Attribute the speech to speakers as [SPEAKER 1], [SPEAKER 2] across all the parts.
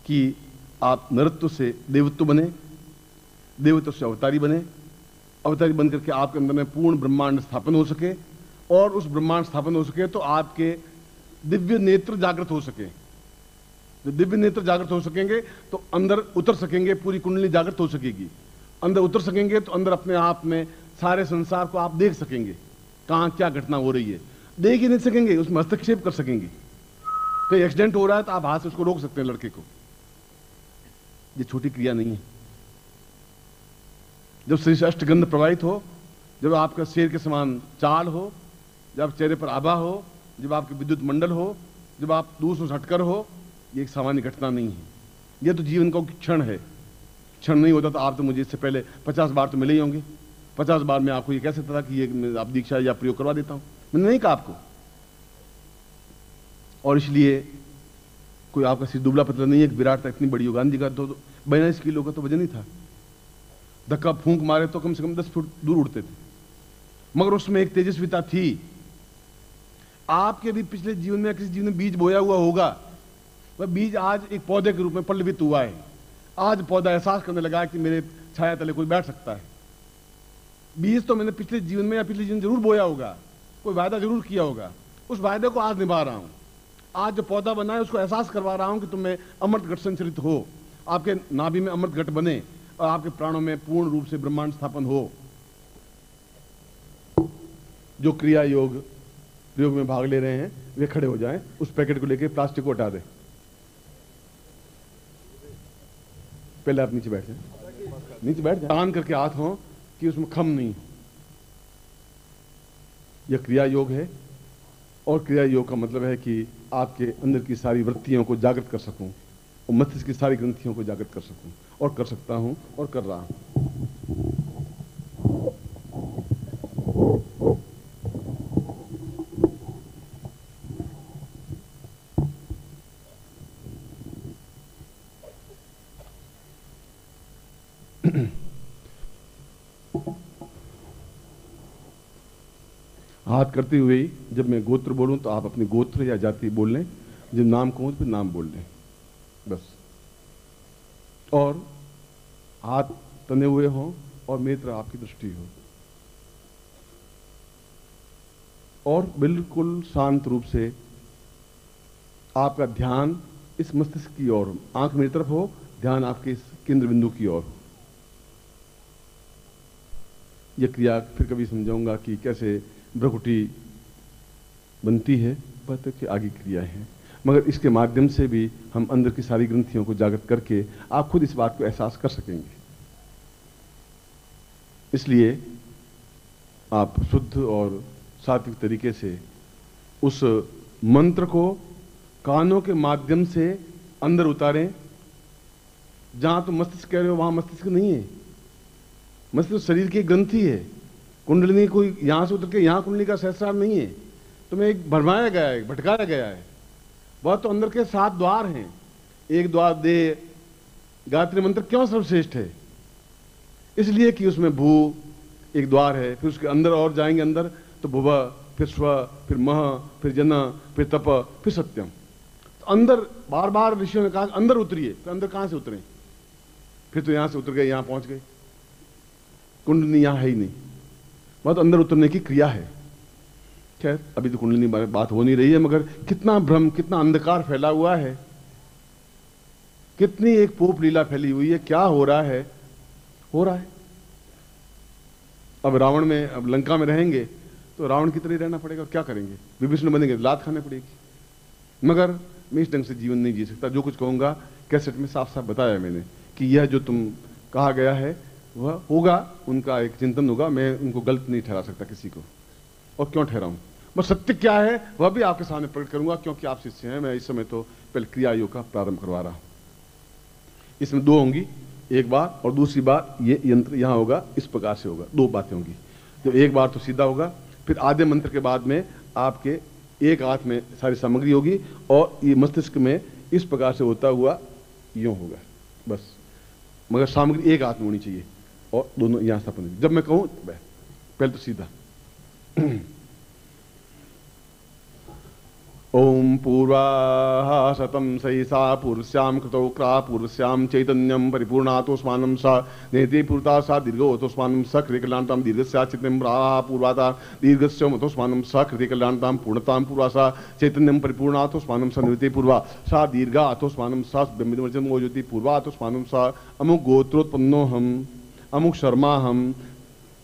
[SPEAKER 1] कि आप नरत्व से देवत्व बने, देवत्व से अवतारी बने, अवतारी बन करके आपके अंदर में पूर्ण ब्रह्मांड स्थापन हो सके, और उस ब्रह्मांड स्थापन हो सके तो आपके दिव्य नेत्र जागृत हो सके। जब दिव्य नेत्र जागृत हो सकेंगे तो अंदर उतर सकेंगे, पूरी कुंडली जागृत हो सकेगी। अंदर उतर सकेंगे तो अंदर अपने आप में सारे संसार को आप देख सकेंगे, कहां क्या घटना हो रही है। देख ही नहीं सकेंगे, उसमें हस्तक्षेप कर सकेंगे। कोई एक्सीडेंट हो रहा है तो आप हाथ से उसको रोक सकते हैं, लड़के को। ये छोटी क्रिया नहीं है। जब शरीर से अष्टगंध प्रवाहित हो, जब आपका शेर के समान चाल हो, जब चेहरे पर आभा हो, जब आपके विद्युत मंडल हो, जब आप दूसरों से हटकर हो, ये एक सामान्य घटना नहीं है। ये तो जीवन का क्षण है। क्षण नहीं होता तो आप तो मुझे इससे पहले 50 बार तो मिले ही होंगे। 50 बार मैं आपको ये कह सकता था कि ये आप दीक्षा या प्रयोग करवा देता हूं, मैंने नहीं कहा आपको। और इसलिए कोई आपका सिर दुबला पतला नहीं है, विराट था इतनी बड़ी हो। गांधी का तो 42 किलो का तो वजन ही था। धक्का फूंक मारे तो कम से कम 10 फुट दूर उड़ते थे, मगर उसमें एक तेजस्विता थी। आपके भी पिछले जीवन में किसी जीवन में बीज बोया हुआ होगा, वह बीज आज एक पौधे के रूप में पल्लवित हुआ है। आज पौधा एहसास करने लगा है कि मेरे छाया तले कोई बैठ सकता है। बीज तो मैंने पिछले जीवन में या पिछले जीवन जरूर बोया होगा, कोई वायदा जरूर किया होगा, उस वायदे को आज निभा रहा हूं। आज जो पौधा बना है उसको एहसास करवा रहा हूं कि तुम्हें अमृत घट संचरित हो, आपके नाभि में अमृत घट बने और आपके प्राणों में पूर्ण रूप से ब्रह्मांड स्थापन हो। जो क्रिया योग प्रयोग में भाग ले रहे हैं वे खड़े हो जाएं, उस पैकेट को लेके प्लास्टिक को हटा दें। पहले आप नीचे बैठ जाएं, नीचे बैठ जाएं, तान करके हाथ हो कि उसमें खम नहीं। यह क्रिया योग है, और क्रिया योग का मतलब है कि आपके अंदर की सारी वृत्तियों को जागृत कर सकूं और मस्तिष्क की सारी ग्रंथियों को जागृत कर सकूं, और कर सकता हूं और कर रहा हूं। हाथ करते हुए ही जब मैं गोत्र बोलूं तो आप अपनी गोत्र या जाति बोल लें, जब नाम कहूं तो नाम बोल लें बस। और हाथ तने हुए हों और मेरी तरफ आपकी दृष्टि हो, और बिल्कुल शांत रूप से आपका ध्यान इस मस्तिष्क की ओर, आंख मेरी तरफ हो, ध्यान आपके इस केंद्र बिंदु की ओर। यह क्रिया फिर कभी समझाऊंगा कि कैसे भ्रकुटी बनती है, पता कि आगे क्रिया है, मगर इसके माध्यम से भी हम अंदर की सारी ग्रंथियों को जागृत करके आप खुद इस बात को एहसास कर सकेंगे। इसलिए आप शुद्ध और सात्विक तरीके से उस मंत्र को कानों के माध्यम से अंदर उतारें। जहां तुम मस्तिष्क कह रहे हो वहां मस्तिष्क नहीं है, मस्तिष्क शरीर की ग्रंथि है। कुंडलिनी कोई यहां से उतर के यहां कुंडली का सहस्रार नहीं है, तुम्हें एक भरमाया गया है, भटकाया गया है। वह तो अंदर के 7 द्वार हैं। एक द्वार दे गायत्री मंत्र क्यों सर्वश्रेष्ठ है? इसलिए कि उसमें भू एक द्वार है, फिर उसके अंदर और जाएंगे अंदर तो भुव, फिर स्व, फिर मह, फिर जन, फिर तप, फिर सत्यम। तो अंदर बार बार ऋषियों ने कहा अंदर उतरिए, तो अंदर कहां से उतरे? फिर तो यहां से उतर गए, यहां पहुंच गए, कुंडलिनी यहां है ही नहीं। वह तो अंदर उतरने की क्रिया है। खैर अभी तो कुंडलिनी बात हो नहीं रही है, मगर कितना भ्रम, कितना अंधकार फैला हुआ है, कितनी एक पोप लीला फैली हुई है। क्या हो रहा है? हो रहा है। अब रावण में, अब लंका में रहेंगे तो रावण की तरह रहना पड़ेगा। क्या करेंगे? विभीषण बनेंगे, लात खाने पड़ेगी। मगर मैं इस ढंग से जीवन नहीं जी सकता। जो कुछ कहूंगा कैसेट में साफ साफ बताया मैंने कि यह जो तुम कहा गया है वह होगा, उनका एक चिंतन होगा। मैं उनको गलत नहीं ठहरा सकता किसी को, और क्यों ठहराऊं? बस सत्य क्या है वह भी आपके सामने प्रकट करूंगा, क्योंकि आप शिष्य हैं। मैं इस समय तो पहले क्रिया योग का प्रारंभ करवा रहा हूं। इसमें 2 होंगी, एक बार और दूसरी बार ये यंत्र यहां होगा, इस प्रकार से होगा। 2 बातें होंगी। जब एक बार तो सीधा होगा, फिर आधे मंत्र के बाद में आपके एक हाथ में सारी सामग्री होगी और ये मस्तिष्क में इस प्रकार से होता हुआ यूं होगा बस। मगर सामग्री एक हाथ में होनी चाहिए और दोनों यहां स्थापन होगी। जब मैं कहूं पहले तो सीधा ओम पूर्वाः शतं सहसा पूर्वस्यां कृतौ क्रा पूर्वस्यां चैतन्यं परिपूर्णातोस्मानं सा नेति पूर्ता सा दीर्घोतोस्मानं स कृतिकल्याणतां दीर्घस्या चित्तं प्राः पूर्वाता दीर्घस्य मतोस्मानं स कृतिकल्याणतां पूर्णतां पूर्वा सा चैतन्यं परिपूर्णातोस्मानं स निवृत्ति पूर्वा सा दीर्घा अतोस्मानं सा ब्रह्मविदमर्जन मोजति पूर्वा अतोस्मानं सा अमुक गोत्रोत्पन्नोऽहम् अमुक शर्माहम्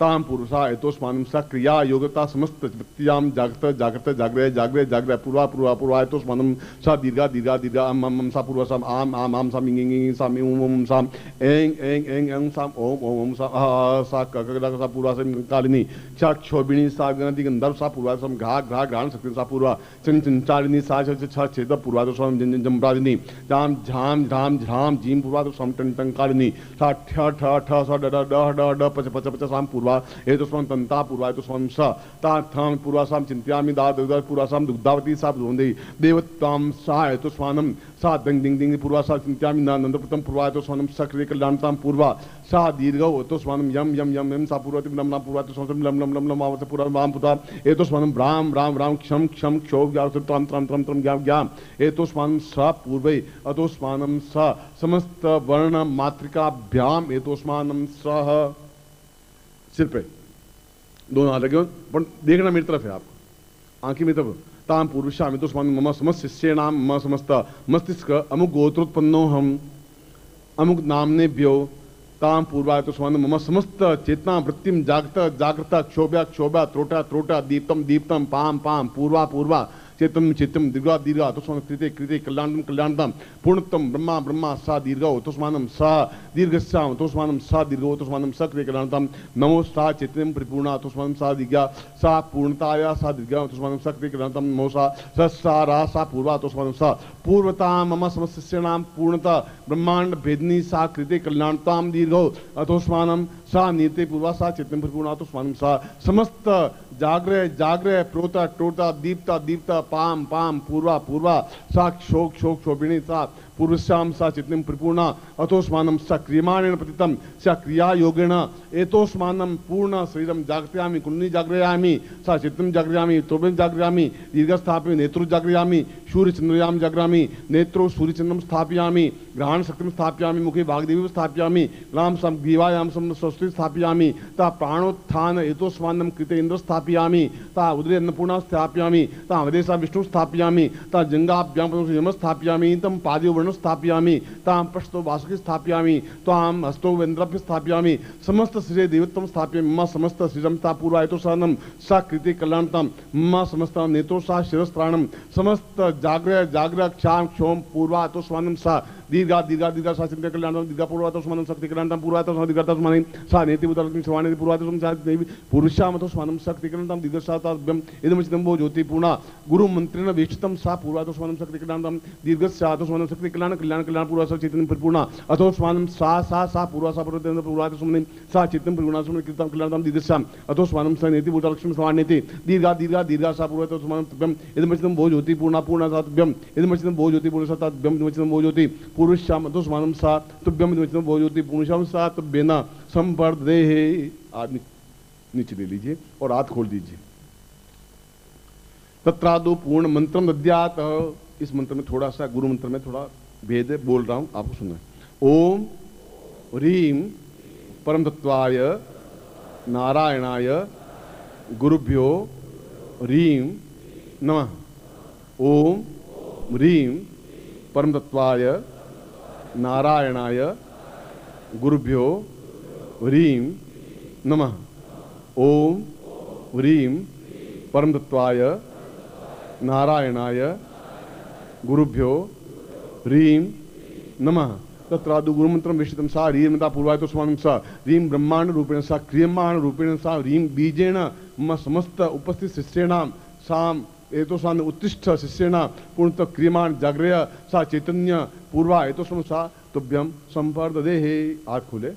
[SPEAKER 1] ताम पुरुषा एतोस्मानं सा क्रिया योगता समस्त व्यक्तियाम जागृत जागृत जागृत जागृत जागृत पूर्वा पूर्वा पूर्वा एतोस्मानं सा दीर्घा दीर्घा दीर्घा अम अम सा पूर्वा साम आम आम साम इंग इंग साम उम उम साम एंग एंग एंग एंग साम ओम ओम ओम सा सा ककला सा पूर्वा साम कालिनी चा क्षोभिणी सा गणति गंधर्व सा पूर्वा साम घा घा घ्राण शक्ति सा पूर्वा चन चंचारिणी सा छ छेद पूर्वा तो साम जन जमराजिनी जाम झाम झाम झाम जीम पूर्वा तो साम टन टन कालिनी सा ठ ठ ठ सा ड ड ड ड पच पच पच साम पूर्वा एतोस्मानं तन्ता पूर्वा एतोस्मानं सा ता थां पूर्वासां चिन्त्यामि दा दुग्धा पूर्वासां दुग्धावती सा द्रोन्देहि देवतां सा एतोस्मानं सा दंग दिंग दिंग पूर्वासां चिन्त्यामि न नन्दपुत्रं पूर्वा एतोस्मानं सा क्रियकल्याणतां पूर्वा सा दीर्घौ एतोस्मानं यम यम यम यम सा पूर्वति नम नम पूर्वा एतोस्मानं लम लम लम लम आवत पूर्वा वाम पुता एतोस्मानं राम राम राम क्षम क्षम क्षोभ व्यासुर त्रम त्रम त्रम त्रम ज्ञाम ज्ञाम एतोस्मानं सा पूर्वै एतोस्मानं सा समस्त वर्ण मातृकाभ्याम एतोस्मानं सह सिर पे दोनों हाथ लगे पर देखना मेरी तरफ है आपको आंखें मेरी तरफ ताम पूर्वशा में तो मम समस्त शिष्येणाम मम समस्त मस्तिष्क अमुक गोत्रोत्पन्नो हम अमुक नामने भ्यो ताम पूर्वा तो स्वान मम समस्त चेतना वृत्तिम जागृत जागृत क्षोभ्या क्षोभ्या त्रोटा त्रोटा दीप्तम दीप्तम पाम पाम पूर्वा पूर्वा चेतम चेतम दीर्घा दीर्घा तोस्मानं कृते कृते कल्याणम कल्याणतम पूर्णतम ब्रह्मा ब्रह्मा सा दीर्घौ तोस्मानं सा दीर्घस्याम तोस्मानं सा दीर्घौ तोस्मानं सा कृते कल्याणतम नमो सा चैतन्यं परिपूर्णा तोस्मानं सा दीर्घा सा पूर्णताया सा दीर्घा तोस्मानं सा कृते कल्याणतम नमो सा रा सा पूर्वा तोस्मानं सा पूर्वता मम समस्यानां पूर्णता ब्रह्मांड भेदनी सा कृते कल्याणतां दीर्घौ अतोस्मानं सा नीते पूर्वा सा चैतन्यं परिपूर्णा तोस्मानं सा समस्त जागृह जागृह प्रोता टोता दीप्ता दीप्ता पाम पाम पूर्वा पूर्वा सा क्षोक क्षोक क्षोभिणी सा पूर्वस्याम सा चित्तं परिपूर्णा अतोस्मानं सा क्रियमाणेन पतितं सा क्रिया योगेन एतोस्मानं पूर्ण शरीरं जागृयामि कुण्डली जागृयामि सा चित्तं जागृयामि त्रोबं जागृयामि दीर्घस्थापयामि नेत्रो जागृयामि सूर्यचन्द्रयां जागृयामि नेत्रो सूर्यचन्द्रं स्थापयामि ग्रहण शक्तिं स्थापयामि मुखे वाग्देवी स्थापयामि ग्राम सम ग्रीवायां सम स्वस्ति स्थापयामि ता प्राणोत्थान एतोस्मानं कृते इंद्र स्थापयामि ता उदरे अन्नपूर्णा स्थापयामि ता अवदेशा विष्णु स्थापयामि ता जंगाभ्यां यम स्थापयामि तम पादे स्थापयामि तां पृष्ठो वासुकी स्थापयामि तां हस्तो वेन्द्रभ्य स्थापयामि समस्त श्री देवत्वं स्थापयामि मम समस्त श्रीरं ता पूर्वायतोसानं सा कृते कल्याणतां मम समस्त नेत्रो सा शिरस्त्राणं समस्त जाग्रह जाग्रह क्षाम क्षोम पूर्वायतोस्मानं सा दीर्घा दीर्घा दीर्घा सा चिंता कल्याणतां दीर्घा पूर्वायतोस्मानं शक्ति कल्याणतां पूर्वायतोस्मानं दीर्घातोस्मानं सा नेति उदरक्ति श्रवाणि पूर्वायतोस्मानं सा देवी पुरुषामतोस्मानं शक्ति कल्याणतां दीर्घशाताभ्यं इदमचितं भो ज्योति पूर्णा गुरु मंत्रेण वेष्टितं सा पूर्वायतोस्मानं शक्ति कल्याणतां दीर्घस्यातोस्मानं शक्ति कल्याण कल्याण कल्याण पूर्वा सा चैतन्य परिपूर्णा अथोस्मानं सा पूर्वा सा पूर्वतेन्द्र पूर्वायतोस्मानं सा चित्तं परिपूर्णा स्मरण कीर्तनं कल्याणतां दीर्घस्याम अथोस्मानं सा नेति भूतलक्ष्मी श्रवाण्यति दीर्घा दीर्घा दीर्घा सा पूर्वायतोस्मानं तुभ्यं इदमचितं भो ज्योति पूर्णा पूर्णा सा तुभ्यं इदमचितं भो ज्योति पूर्णा सा तुभ्यं इदमचितं भो ज्योति पूर्वश्याम अथोस्मानं सा तुभ्यं इदमचितं भो ज्योति पूर्णश्याम सा तुभ्येन संवर्धेहि। आदमी नीचे ले लीजिए और हाथ खोल दीजिए। तत्रादो पूर्ण मंत्रम दद्यात। इस मंत्र में थोड़ा सा गुरु मंत्र में थोड़ा भेद बोल रहा हूं, आपको सुनना है। ओम ह्रीम परम तत्वाय नारायणाय गुरुभ्यो ह्रीम नमः। ओम ह्रीम परम तत्वाय नारायणाय गुरुभ्यो ह्रीम नमः। ओम ह्रीम परम तत्वाय नारायणाय गुरुभ्यो ह्रीम नमः। तत्रादु गुरुमंत्रम विष्टितं सा ह्रीमता पूर्वायतोस्मानं सा ह्रीं ब्रह्मांड रूपेण सा क्रियमाण रूपेण सा ह्रीं बीजेन मम समस्त उपस्थित शिष्येणां साम एतोस्मान् उत्तिष्ठ शिष्येणां पूर्णतः क्रियमाण जागृय सा चैतन्य पूर्वा एतोस्मानं सा तुभ्यं संवर्धदेहि। हाथ खोले,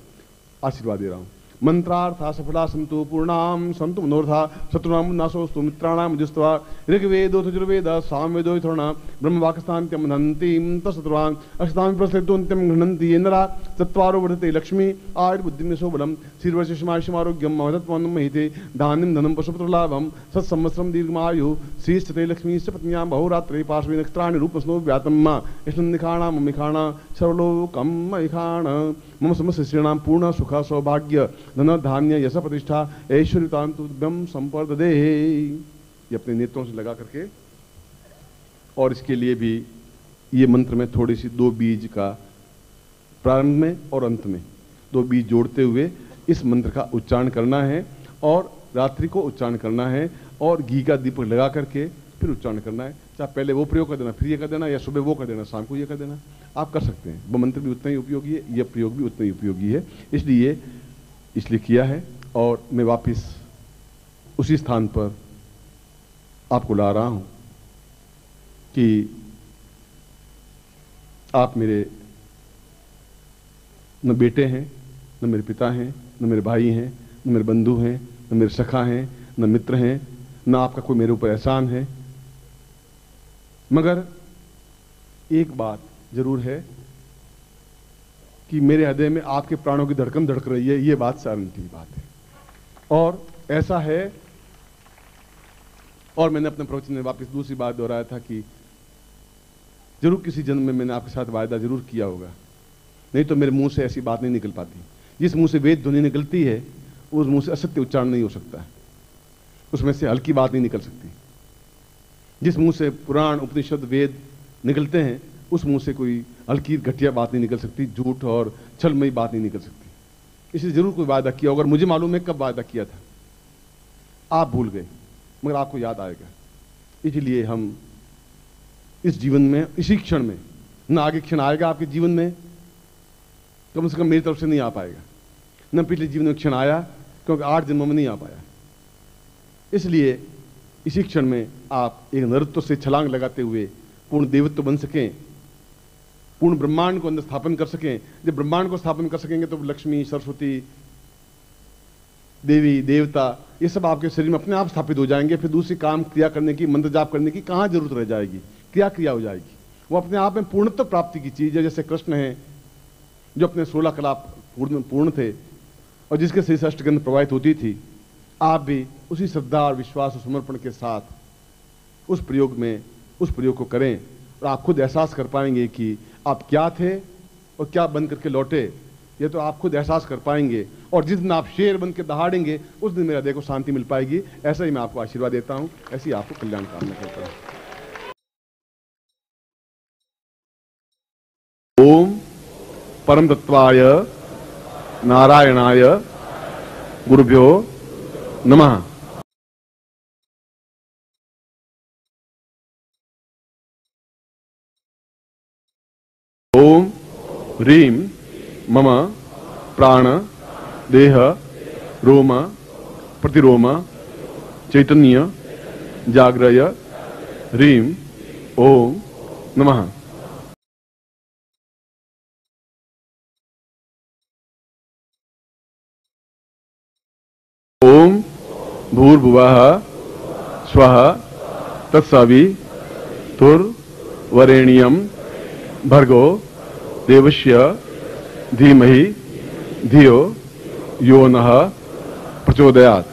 [SPEAKER 1] आशीर्वाद दे रहा हूँ। मंत्रार्था सफला संतु पूर्णाम संतु मनोरथा शत्रुनाम नाशोस्तु मित्राणाम जुस्त्वा ऋग्वेदो यजुर्वेद सामवेदो यथोर्णा ब्रह्मवाक्स्थान्त्यम नन्तिं तत्सत्वान् अष्टांग प्रसृतोन्त्यम घ्नन्ति येनरा चत्वारो वर्धते लक्ष्मी आयुर्बुद्धिं यशोबलं श्रीर्वशिष्मायुष्यमारोग्यं महत्त्वं महिते धान्यं धनं पशुपुत्रलाभं सत्संवत्सरं दीर्घमायु श्रीस्थिते लक्ष्मीश्च पत्न्यां बहुरात्रे पार्श्वे नक्षत्राणि रूपस्नो व्यातं यशन्निखाणा ममिखाणा सर्वलोकं महिखाण मम समस्तीर्णां पूर्ण सुख सौभाग्य धन धान्य यश प्रतिष्ठा ऐश्वर्यतांतुभ्यं संपर्ददे। ये अपने नेत्रों से लगा करके, और इसके लिए भी ये मंत्र में थोड़ी सी 2 बीज का प्रारंभ में और अंत में 2 बीज जोड़ते हुए इस मंत्र का उच्चारण करना है और रात्रि को उच्चारण करना है और घी का दीपक लगा करके फिर उच्चारण करना है। चाहे पहले वो प्रयोग कर देना, फिर ये कर देना, या सुबह वो कर देना, शाम को ये कर देना, आप कर सकते हैं। वो मंत्र भी उतना ही उपयोगी है, यह प्रयोग भी उतना ही उपयोगी है, इसलिए किया है। और मैं वापस उसी स्थान पर आपको ला रहा हूं कि आप मेरे न बेटे हैं, न मेरे पिता हैं, न मेरे भाई हैं, न मेरे बंधु हैं, न मेरे सखा हैं, न मित्र हैं, न आपका कोई मेरे ऊपर एहसान है, मगर एक बात जरूर है कि मेरे हृदय में आपके प्राणों की धड़कन धड़क रही है, ये बात सारंटी बात है। और ऐसा है, और मैंने अपने प्रवचन में वापस दूसरी बात दोहराया था कि जरूर किसी जन्म में मैंने आपके साथ वायदा जरूर किया होगा, नहीं तो मेरे मुंह से ऐसी बात नहीं निकल पाती। जिस मुंह से वेद ध्वनि निकलती है उस मुंह से असत्य उच्चारण नहीं हो सकता, उसमें से हल्की बात नहीं निकल सकती। जिस मुंह से पुराण उपनिषद वेद निकलते हैं उस मुंह से कोई हल्की घटिया बात नहीं निकल सकती, झूठ और छलमयी बात नहीं निकल सकती। इसलिए जरूर कोई वायदा किया होगा, मुझे मालूम है कब वायदा किया था, आप भूल गए, मगर आपको याद आएगा। इसलिए हम इस जीवन में, इसी क्षण में, न आगे क्षण आएगा आपके जीवन में, कम से कम मेरी तरफ से नहीं आ पाएगा, न पिछले जीवन में क्षण आया, क्योंकि 8 जन्मों में नहीं आ पाया। इसलिए इसी क्षण में आप एक नरत्व से छलांग लगाते हुए पूर्ण देवत्व बन सकें, पूर्ण ब्रह्मांड को अंदर स्थापन कर सकें। जब ब्रह्मांड को स्थापन कर सकेंगे तो लक्ष्मी, सरस्वती, देवी, देवता, ये सब आपके शरीर में अपने आप स्थापित हो जाएंगे। फिर दूसरी काम क्रिया करने की, मंत्र जाप करने की कहाँ जरूरत रह जाएगी, क्रिया हो जाएगी। वो अपने आप में पूर्णत्व प्राप्ति की चीज है। जैसे कृष्ण है जो अपने 16 कला पूर्ण थे और जिसके से अष्टगंध प्रवाहित होती थी, आप भी उसी श्रद्धा और विश्वास और समर्पण के साथ उस प्रयोग को करें और आप खुद एहसास कर पाएंगे कि आप क्या थे और क्या बन करके लौटे। ये तो आप खुद एहसास कर पाएंगे, और जिस दिन आप शेर बन के दहाड़ेंगे उस दिन मेरे हृदय को शांति मिल पाएगी। ऐसा ही मैं आपको आशीर्वाद देता हूं, ऐसी आपको कल्याण कामना करता हूं। ओम परम तत्वाय नारायणाय गुरुभ्यो नमः। ओम ह्रीं मम प्राण देह रोम प्रतिरोम चैतन्य जाग्रय ह्रीं ओम नमः। ओम भूर्भुवः स्वः तत्सवितुर्वरेण्यं भर्गो देवस्य धीमहि धियो यो नः प्रचोदयात्।